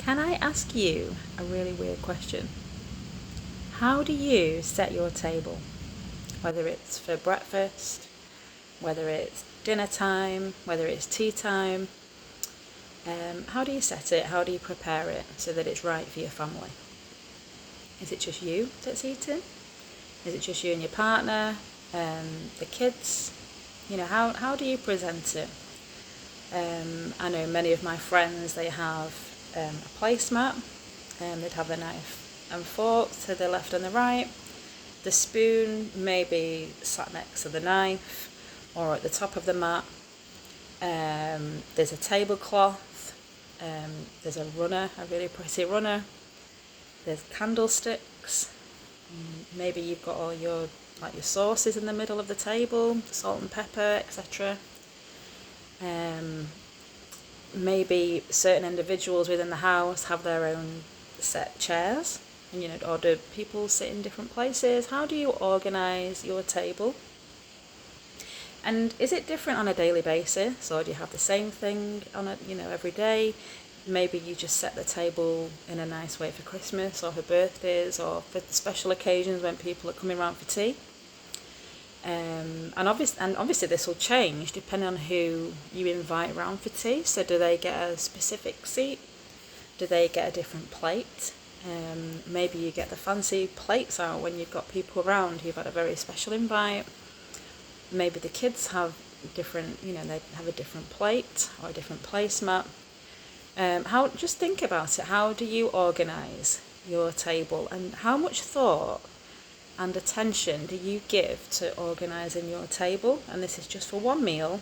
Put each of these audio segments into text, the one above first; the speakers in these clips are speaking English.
Can I ask you a really weird question? How do you set your table? Whether it's for breakfast, whether it's dinner time, whether it's tea time, how do you set it? How do you prepare it so that it's right for your family? Is it just you that's eating? Is it just you and your partner? The kids? How do you present it? I know many of my friends, they have a placemat. They'd have a knife and fork to the left and the right. The spoon may be sat next to the knife or at the top of the mat. There's a tablecloth. There's a runner, a really pretty runner. There's candlesticks. Maybe you've got all your sauces in the middle of the table, salt and pepper, etc. Maybe certain individuals within the house have their own set chairs, and or do people sit in different places? How do you organise your table? And is it different on a daily basis, or do you have the same thing on every day? Maybe you just set the table in a nice way for Christmas or for birthdays or for special occasions when people are coming around for tea. And obviously this will change depending on who you invite around for tea. So do they get a specific seat? Do they get a different plate? Maybe you get the fancy plates out when you've got people around, you've had a very special invite. Maybe the kids have different, they have a different plate or a different placemat. Just think about it. How do you organise your table, and how much thought and attention do you give to organising your table? And this is just for one meal,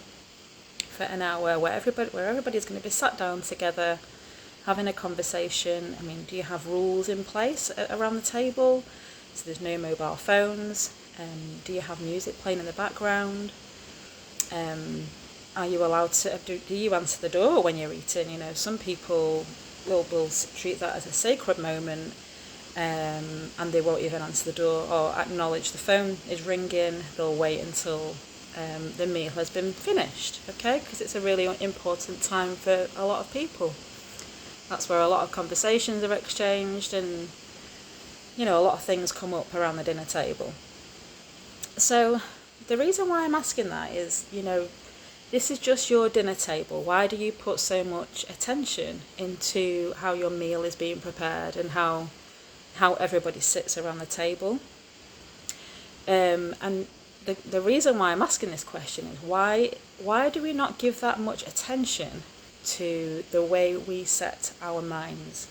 for an hour, where everybody's going to be sat down together, having a conversation. Do you have rules in place around the table? So there's no mobile phones. Do you have music playing in the background? Are you allowed to, do you answer the door when you're eating? Some people will treat that as a sacred moment, and they won't even answer the door or acknowledge the phone is ringing. They'll wait until the meal has been finished, okay? Because it's a really important time for a lot of people. That's where a lot of conversations are exchanged, and a lot of things come up around the dinner table. So the reason why I'm asking that is, this is just your dinner table. Why do you put so much attention into how your meal is being prepared and how everybody sits around the table? And the reason why I'm asking this question is why do we not give that much attention to the way we set our minds?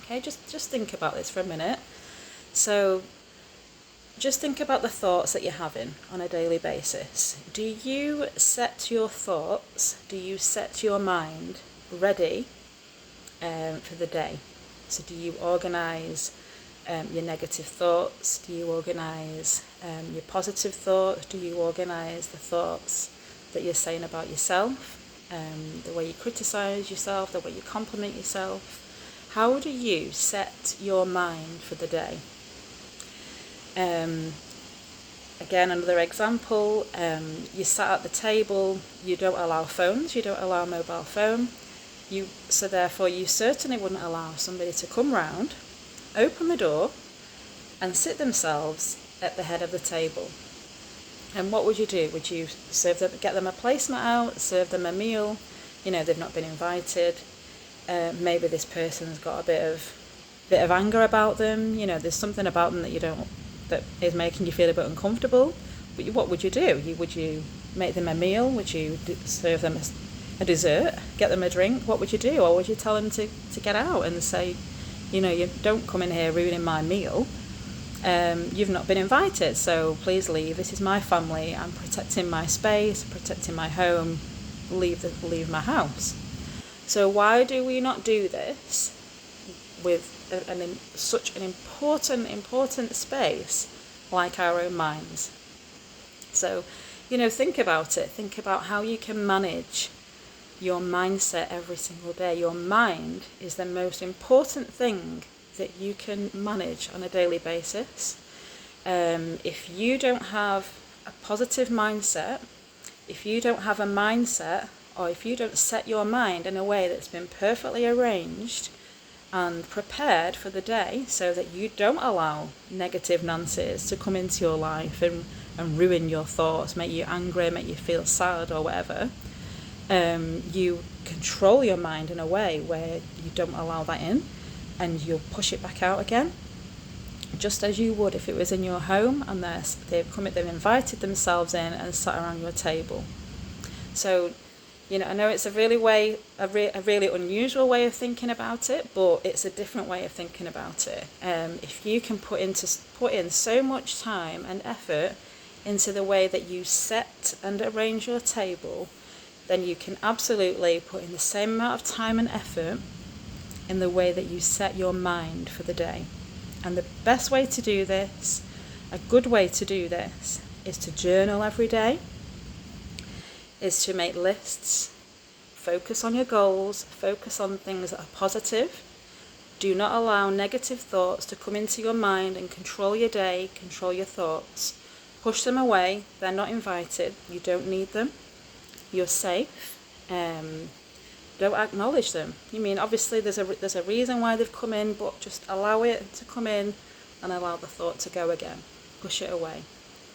Okay, just think about this for a minute. So just think about the thoughts that you're having on a daily basis. Do you set your thoughts, do you set your mind ready for the day? So do you organise your negative thoughts? Do you organise your positive thoughts? Do you organise the thoughts that you're saying about yourself? The way you criticise yourself, the way you compliment yourself? How do you set your mind for the day? Again, another example, you sat at the table, you don't allow phones, you don't allow mobile phone, so therefore you certainly wouldn't allow somebody to come round, open the door and sit themselves at the head of the table. And what would you do? Would you get them a placemat out, serve them a meal? They've not been invited. Maybe this person's got a bit of anger about them. There's something about them that is making you feel a bit uncomfortable. But what would you do? Would you make them a meal? Would you serve them a dessert? Get them a drink? What would you do? Or would you tell them to get out and say, you don't come in here ruining my meal. You've not been invited, so please leave. This is my family. I'm protecting my space, protecting my home. Leave my house. So why do we not do this with such an important space like our own minds? So, think about it. Think about how you can manage your mindset every single day. Your mind is the most important thing that you can manage on a daily basis. If you don't have a positive mindset, if you don't have a mindset or if you don't set your mind in a way that's been perfectly arranged and prepared for the day so that you don't allow negative Nancy's to come into your life and ruin your thoughts, make you angry, make you feel sad or whatever, you control your mind in a way where you don't allow that in and you'll push it back out again, just as you would if it was in your home and they've invited themselves in and sat around your table. So, I know it's a really unusual way of thinking about it, but it's a different way of thinking about it. If you can put in so much time and effort into the way that you set and arrange your table, then you can absolutely put in the same amount of time and effort in the way that you set your mind for the day. And the best way to do this, a good way to do this, is to journal every day, is to make lists, focus on your goals, focus on things that are positive. Do not allow negative thoughts to come into your mind and control your day, control your thoughts. Push them away. They're not invited. You don't need them. You're safe. Don't acknowledge them. Obviously there's a reason why they've come in, but just allow it to come in and allow the thought to go again. Push it away.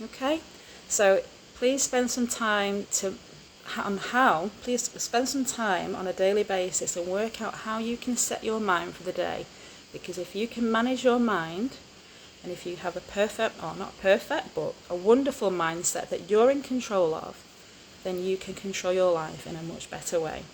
Okay? So please spend some time spend some time on a daily basis and work out how you can set your mind for the day. Because if you can manage your mind, and if you have a perfect, or not perfect, but a wonderful mindset that you're in control of, then you can control your life in a much better way.